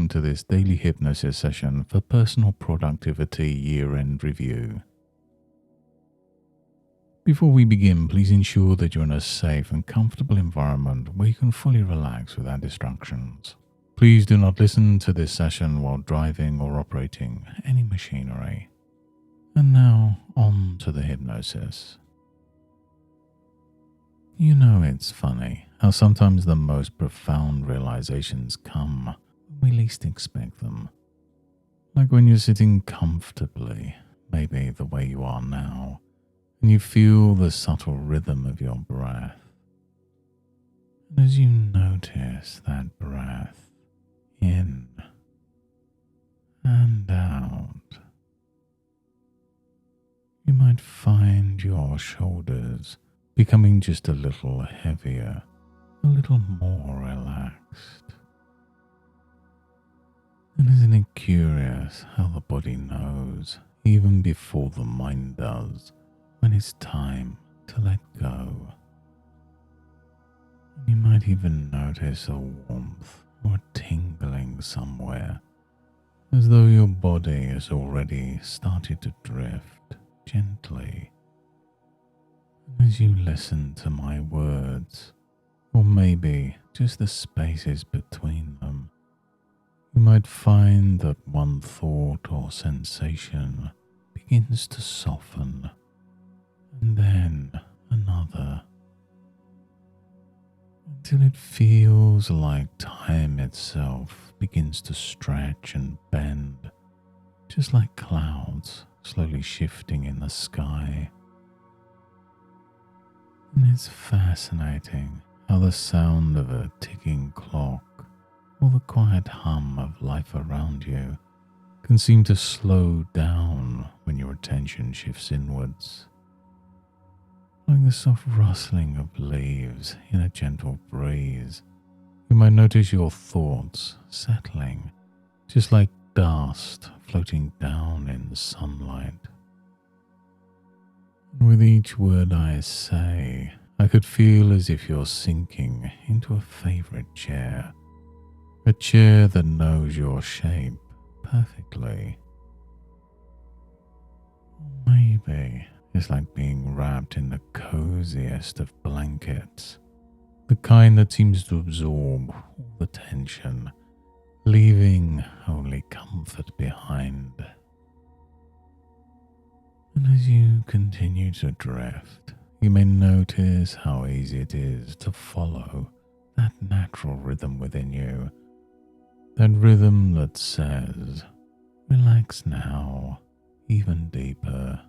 welcome to this daily hypnosis session for personal productivity year-end review. Before we begin, please ensure that you're in a safe and comfortable environment where you can fully relax without distractions. Please do not listen to this session while driving or operating any machinery. And now, on to the hypnosis. You know, it's funny how sometimes the most profound realizations come when we least expect them. Like when you're sitting comfortably, maybe the way you are now, and you feel the subtle rhythm of your breath. And as you notice that breath in and out, you might find your shoulders becoming just a little heavier, a little more relaxed. And isn't it curious how the body knows, even before the mind does, when it's time to let go? And you might even notice a warmth or a tingling somewhere, as though your body has already started to drift gently. And as you listen to my words, or maybe just the spaces between them, you might find that one thought or sensation begins to soften, and then another, until it feels like time itself begins to stretch and bend, just like clouds slowly shifting in the sky. And it's fascinating how the sound of a ticking clock or the quiet hum of life around you can seem to slow down when your attention shifts inwards. Like the soft rustling of leaves in a gentle breeze, you might notice your thoughts settling, just like dust floating down in sunlight. And with each word I say, I could feel as if you're sinking into a favorite chair, a chair that knows your shape perfectly. Or maybe it's like being wrapped in the coziest of blankets, the kind that seems to absorb all the tension, leaving only comfort behind. And as you continue to drift, you may notice how easy it is to follow that natural rhythm within you, that rhythm that says, relax now, even deeper.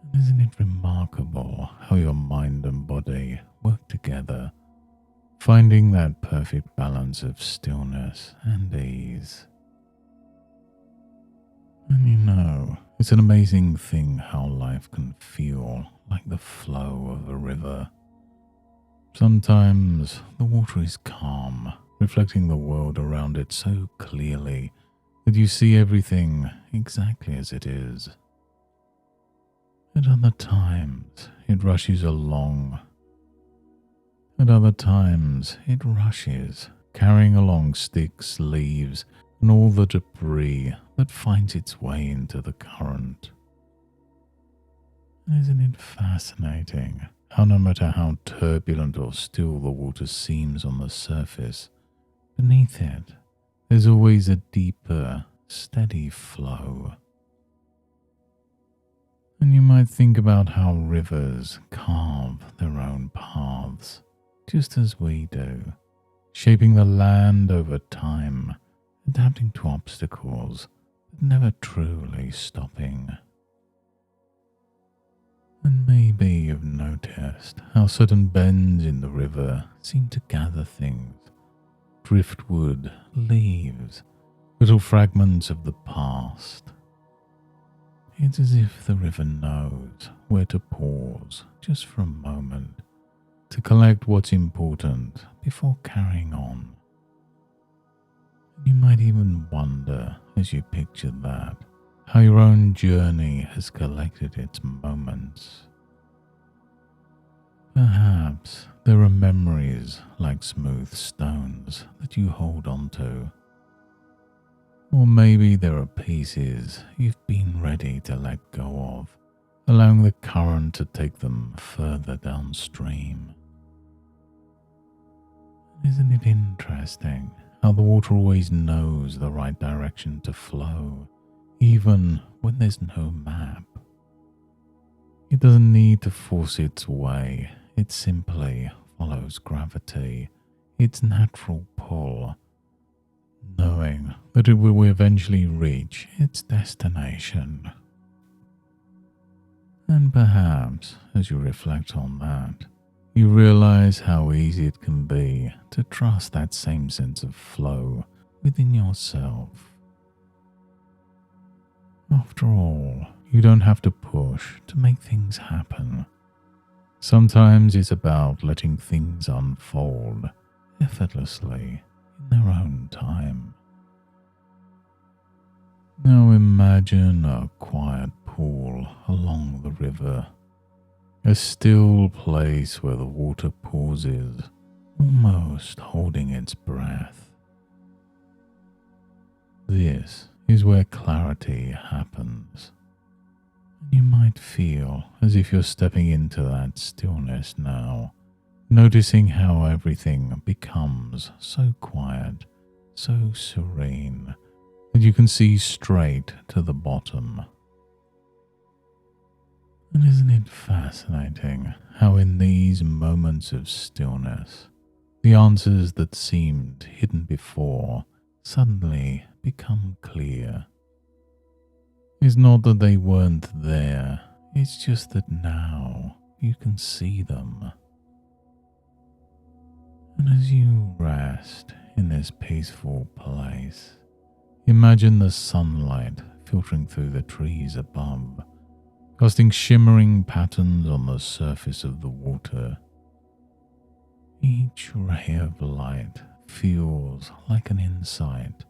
And isn't it remarkable how your mind and body work together, finding that perfect balance of stillness and ease? And you know, it's an amazing thing how life can feel like the flow of a river. Sometimes the water is calm, reflecting the world around it so clearly that you see everything exactly as it is. At other times, it rushes along. At other times, it rushes, carrying along sticks, leaves, and all the debris that finds its way into the current. Isn't it fascinating how no matter how turbulent or still the water seems on the surface, beneath it, there's always a deeper, steady flow. And you might think about how rivers carve their own paths, just as we do, shaping the land over time, adapting to obstacles, but never truly stopping. And maybe you've noticed how certain bends in the river seem to gather things, driftwood, leaves, little fragments of the past. It's as if the river knows where to pause just for a moment to collect what's important before carrying on. You might even wonder, as you picture that, how your own journey has collected its moments. Perhaps there are memories like smooth stones that you hold on to. Or maybe there are pieces you've been ready to let go of, allowing the current to take them further downstream. Isn't it interesting how the water always knows the right direction to flow, even when there's no map? It doesn't need to force its way, it simply follows gravity, its natural pull, knowing that it will eventually reach its destination. And perhaps, as you reflect on that, you realize how easy it can be to trust that same sense of flow within yourself. After all, you don't have to push to make things happen. Sometimes it's about letting things unfold effortlessly in their own time. Now imagine a quiet pool along the river, a still place where the water pauses, almost holding its breath. This is where clarity happens. You might feel as if you're stepping into that stillness now, noticing how everything becomes so quiet, so serene, that you can see straight to the bottom. And isn't it fascinating how in these moments of stillness, the answers that seemed hidden before suddenly become clear? It's not that they weren't there, it's just that now you can see them. And as you rest in this peaceful place, imagine the sunlight filtering through the trees above, casting shimmering patterns on the surface of the water. Each ray of light feels like an insight,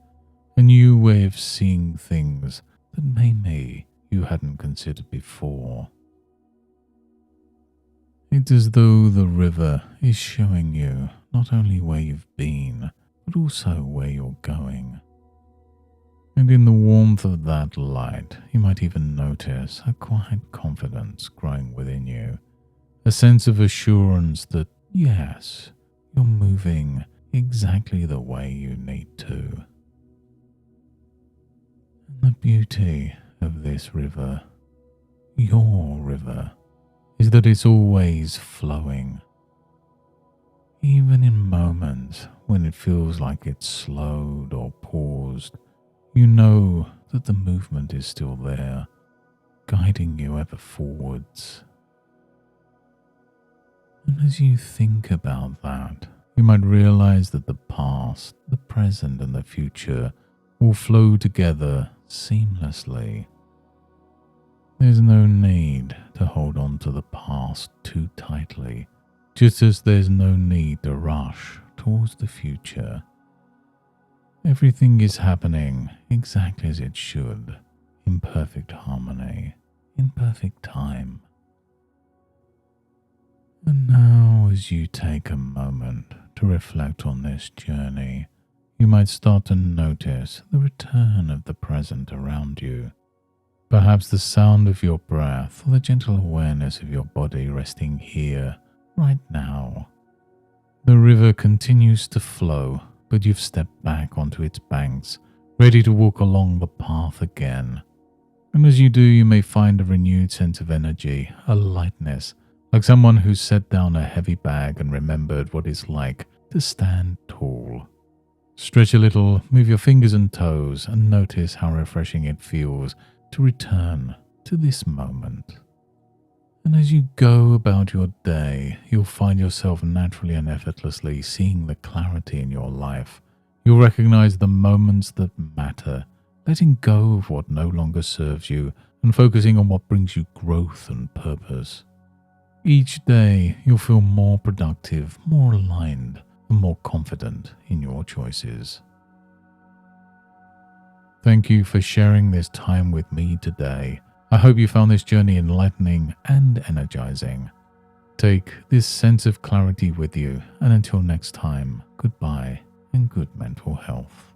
a new way of seeing things that maybe you hadn't considered before. It's as though the river is showing you not only where you've been, but also where you're going. And in the warmth of that light, you might even notice a quiet confidence growing within you, a sense of assurance that, yes, you're moving exactly the way you need to. And the beauty of this river, your river, is that it's always flowing. Even in moments when it feels like it's slowed or paused, you know that the movement is still there, guiding you ever forwards. And as you think about that, you might realize that the past, the present, and the future will flow together seamlessly. There's no need to hold on to the past too tightly, just as there's no need to rush towards the future. Everything is happening exactly as it should, in perfect harmony, in perfect time. And now, as you take a moment to reflect on this journey, you might start to notice the return of the present around you. Perhaps the sound of your breath or the gentle awareness of your body resting here, right now. The river continues to flow, but you've stepped back onto its banks, ready to walk along the path again. And as you do, you may find a renewed sense of energy, a lightness, like someone who's set down a heavy bag and remembered what it's like to stand tall. Stretch a little, move your fingers and toes, and notice how refreshing it feels to return to this moment. And as you go about your day, you'll find yourself naturally and effortlessly seeing the clarity in your life. You'll recognize the moments that matter, letting go of what no longer serves you and focusing on what brings you growth and purpose. Each day, you'll feel more productive, more aligned, and more confident in your choices. Thank you for sharing this time with me today. I hope you found this journey enlightening and energizing. take this sense of clarity with you. And until next time, goodbye and good mental health.